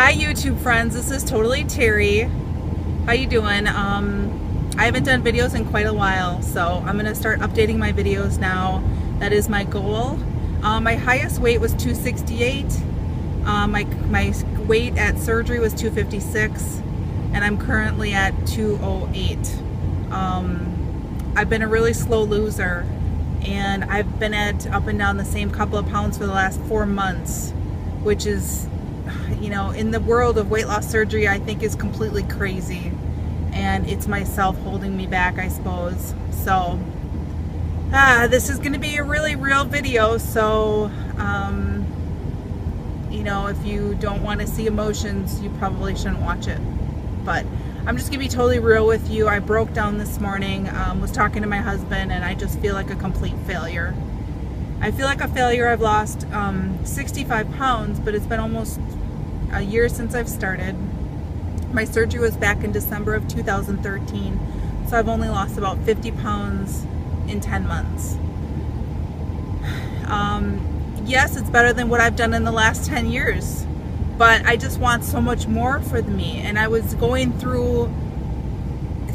Hi YouTube friends, this is Totally Terry. How you doing? I haven't done videos in quite a while, so I'm gonna start updating my videos now. That is my goal. My highest weight was 268. My weight at surgery was 256, and I'm currently at 208. I've been a really slow loser, and I've been at up and down the same couple of pounds for the last 4 months, which is, you know, in the world of weight loss surgery, I think is completely crazy, and it's myself holding me back, I suppose. So this is going to be a really real video, so you know, if you don't want to see emotions, you probably shouldn't watch it. But I'm just gonna be totally real with you. I broke down this morning, was talking to my husband, and I just feel like a complete failure. I feel like a failure. I've lost 65 pounds, but it's been almost a year since I've started. My surgery was back in December of 2013, so I've only lost about 50 pounds in 10 months. Yes, it's better than what I've done in the last 10 years, but I just want so much more for me. And I was going through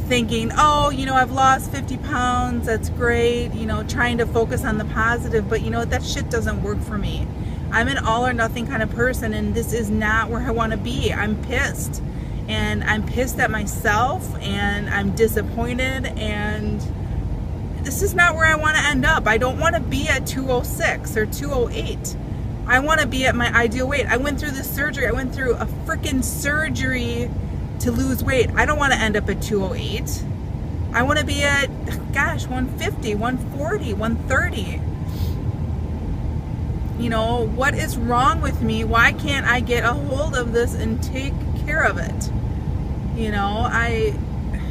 thinking, oh, you know, I've lost 50 pounds, that's great, you know, trying to focus on the positive, but you know what, that shit doesn't work for me. I'm an all or nothing kind of person, and this is not where I want to be. I'm pissed, and I'm pissed at myself, and I'm disappointed, and this is not where I want to end up. I don't want to be at 206 or 208. I want to be at my ideal weight. I went through this surgery. I went through a freaking surgery to lose weight. I don't want to end up at 208. I want to be at, gosh, 150, 140, 130. You know, what is wrong with me? Why can't I get a hold of this and take care of it? You know,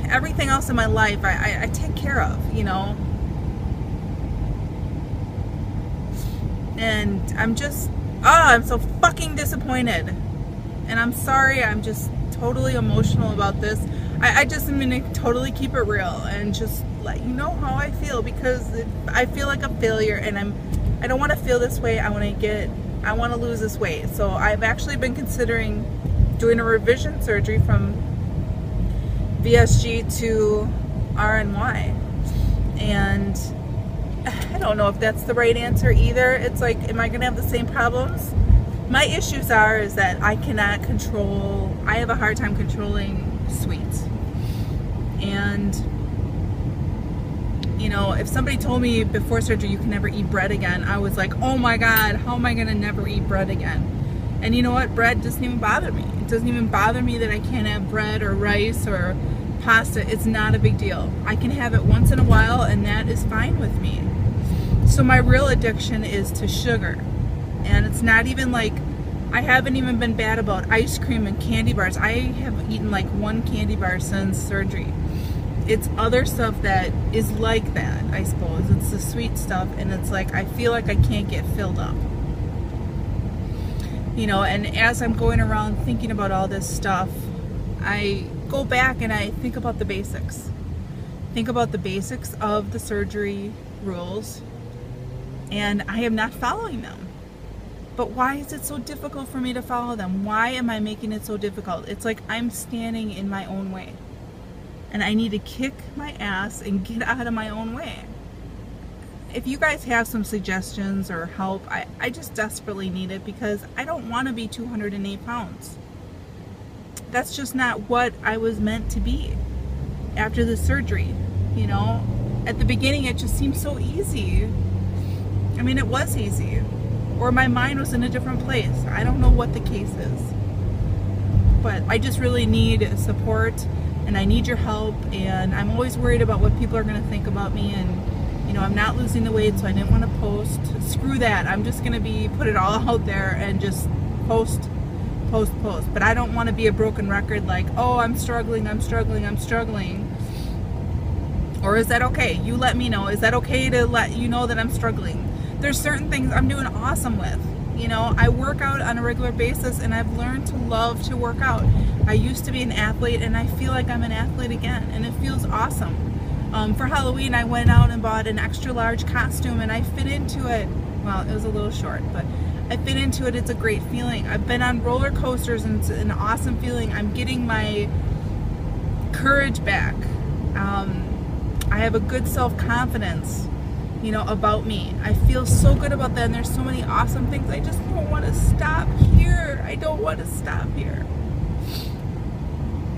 everything else in my life, I take care of, you know. And I'm just, I'm so fucking disappointed. And I'm sorry, I'm just totally emotional about this. I just am gonna totally keep it real and just let you know how I feel, because I feel like a failure, and I don't want to feel this way. I want to lose this weight. So I've actually been considering doing a revision surgery from VSG to RNY, and I don't know if that's the right answer either. It's like, am I gonna have the same problems? My issues is that I have a hard time controlling sweets. And you know, if somebody told me before surgery you can never eat bread again, I was like, oh my God, how am I gonna never eat bread again? And you know what? Bread doesn't even bother me. It doesn't even bother me that I can't have bread or rice or pasta. It's not a big deal. I can have it once in a while, and that is fine with me. So my real addiction is to sugar. And it's not even like, I haven't even been bad about ice cream and candy bars. I have eaten like 1 candy bar since surgery. It's other stuff that is like that, I suppose. It's the sweet stuff, and it's like, I feel like I can't get filled up. You know, and as I'm going around thinking about all this stuff, I go back and I think about the basics. Think about the basics of the surgery rules, and I am not following them. But why is it so difficult for me to follow them? Why am I making it so difficult? It's like I'm standing in my own way, and I need to kick my ass and get out of my own way. If you guys have some suggestions or help, I just desperately need it, because I don't want to be 208 pounds. That's just not what I was meant to be after the surgery. You know, at the beginning it just seemed so easy. I mean, it was easy, or my mind was in a different place. I don't know what the case is, but I just really need support, and I need your help, and I'm always worried about what people are going to think about me. And you know, I'm not losing the weight, so I didn't want to post. Screw that. I'm just going to put it all out there and just post. But I don't want to be a broken record like, oh, I'm struggling. Or is that okay? You let me know. Is that okay to let you know that I'm struggling? There's certain things I'm doing awesome with. You know, I work out on a regular basis, and I've learned to love to work out. I used to be an athlete, and I feel like I'm an athlete again, and it feels awesome. For Halloween, I went out and bought an extra large costume, and I fit into it. Well, it was a little short, but I fit into it. It's a great feeling. I've been on roller coasters and it's an awesome feeling. I'm getting my courage back. I have a good self-confidence, you know, about me. I feel so good about that, and there's so many awesome things. I just don't want to stop here. I don't want to stop here.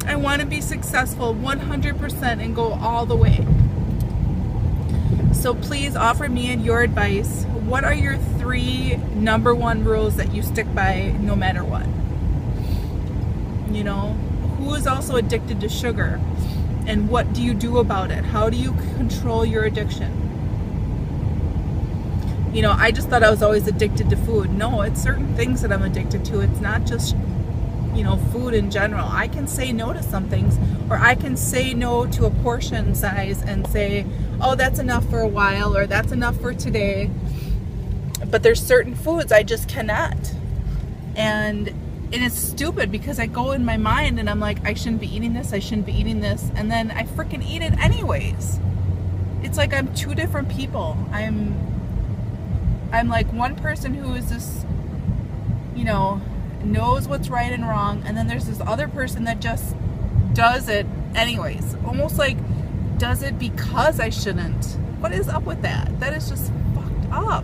I want to be successful 100% and go all the way. So please offer me and your advice. What are your 3 number 1 rules that you stick by no matter what? You know, who is also addicted to sugar? And what do you do about it? How do you control your addiction? You know, I just thought I was always addicted to food. No, it's certain things that I'm addicted to. It's not just, you know, food in general. I can say no to some things, or I can say no to a portion size and say, oh, that's enough for a while, or that's enough for today. But there's certain foods I just cannot. And it's stupid because I go in my mind and I'm like, I shouldn't be eating this, I shouldn't be eating this, and then I freaking eat it anyways. It's like I'm 2 different people. I'm like one person who is just, you know, knows what's right and wrong, and then there's this other person that just does it anyways. Almost like does it because I shouldn't. What is up with that? That is just fucked up.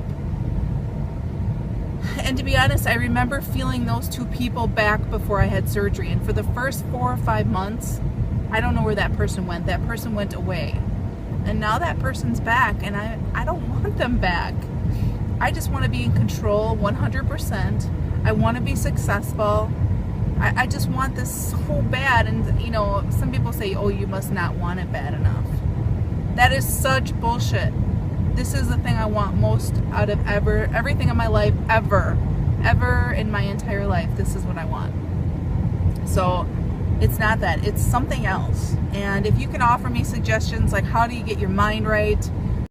And to be honest, I remember feeling those 2 people back before I had surgery. And for the first 4 or 5 months, I don't know where that person went. That person went away. And now that person's back, and I don't want them back. I just want to be in control 100%. I want to be successful. I just want this so bad. And, you know, some people say, oh, you must not want it bad enough. That is such bullshit. This is the thing I want most out of everything in my life, ever in my entire life. This is what I want. So it's not that, it's something else. And if you can offer me suggestions, like how do you get your mind right,